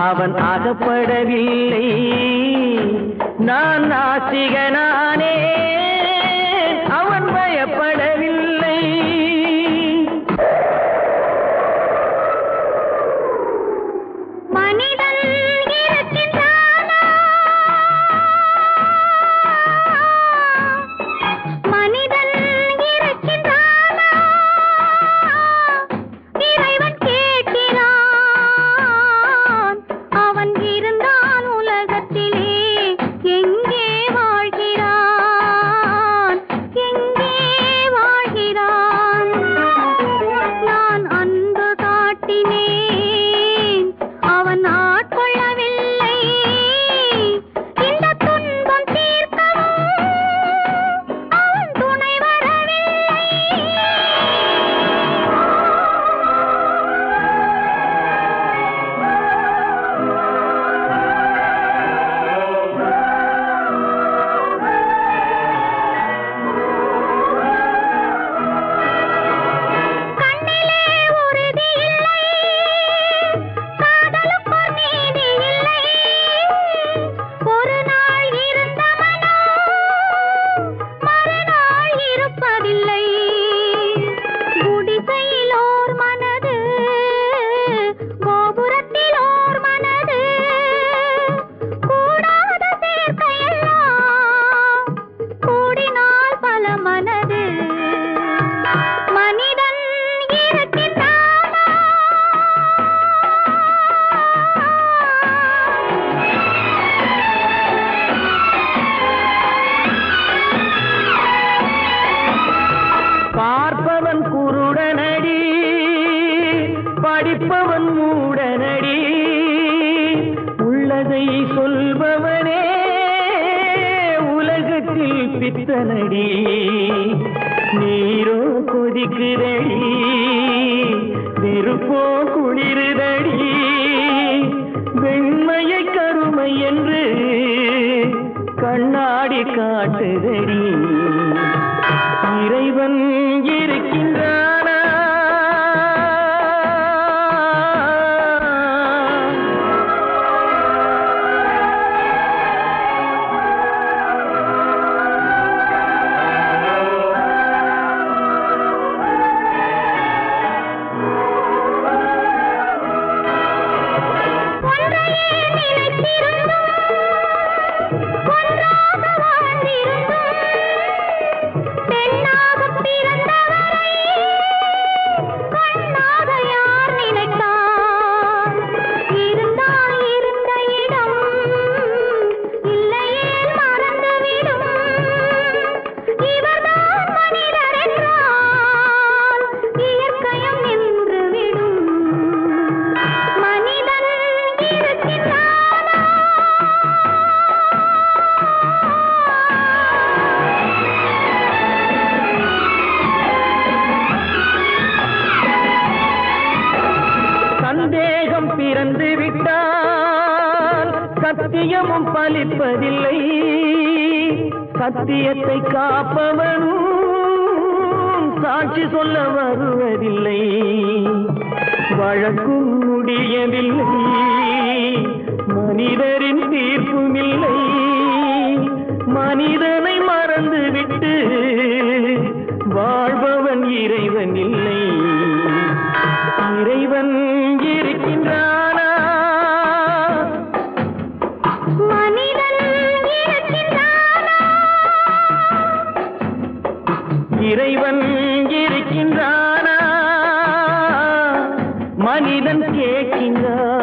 அவன் அகப்படவில்லை. நான் நாஸ்திகனானே, அவன் பயப்படவில்லை. மனிதன் இருக்கின்றானா, மனிதன் இருக்கின்றானா, இறைவன் கேட்கிறான். அவன் இருந்தான் உலகத்திலே, எங்கே வாழ்கிறான், எங்கே வாழ்கிறான். நான் அன்பு காட்டினேன், அவன் ஆட்கொள்ளவில்லை. இந்த துன்பம் தீர்க்கவும் அவன் துணை வரவில்லை. கண்ணிலே உறுதி இல்லை, காதலுக்கோர் நீதி இல்லை. ஒரு நாள் இருந்த மனம் மறுநாள் இருப்பதில்லை. குடிசையிலோர் மனது, கோபுரத்திலோர் மனது, கூடாத சேர்க்கையெல்லாம் கூடினால் பல மனது. மனிதன் இருக்கின்றானா, பார்ப்பவன் குருடனடி, படிப்பவன் மூடனடி. உள்ளதை சொல்பவனே உலகத்தில் பித்தனடி. நீரோ கொதிக்குதடி, நெருப்போ குளிருதடி. வெண்மையை கருமை என்று கண்ணாடி காட்டுதடி. இறைவன் இருக்கின்றானா, ஒன்றையே நினைத்திருந்தும் ஒன்றாக வாழ்ந்திருந்தும் பெண்ணாக பிறந்தவரை கண்ணாக யார் நினைத்தார்? இருந்தால் இருந்த இடம் இல்லையே மறந்துவிடும். இவர்தான் மனிதர் என்றால் இயற்கையும் நின்றுவிடும். மனிதன் இருக்கின்றானா, சந்தேகம் பிறந்து விட்டால் சத்தியமும் பலிப்பதில்லை. சத்தியத்தை காப்பவனும் சாட்சி சொல்ல வருவதில்லை. வழக்கும் முடியவில்லை, மனிதரின் தீர்ப்பும் இல்லை. மனிதனை மறந்துவிட்டு வாழ்பவன் இறைவன் இல்லை. இறைவன் இருக்கின்றானா, மனிதன் இருக்கின்றானா, இறைவன் இருக்கின்றானா, மனிதன் கேட்கின்றான்.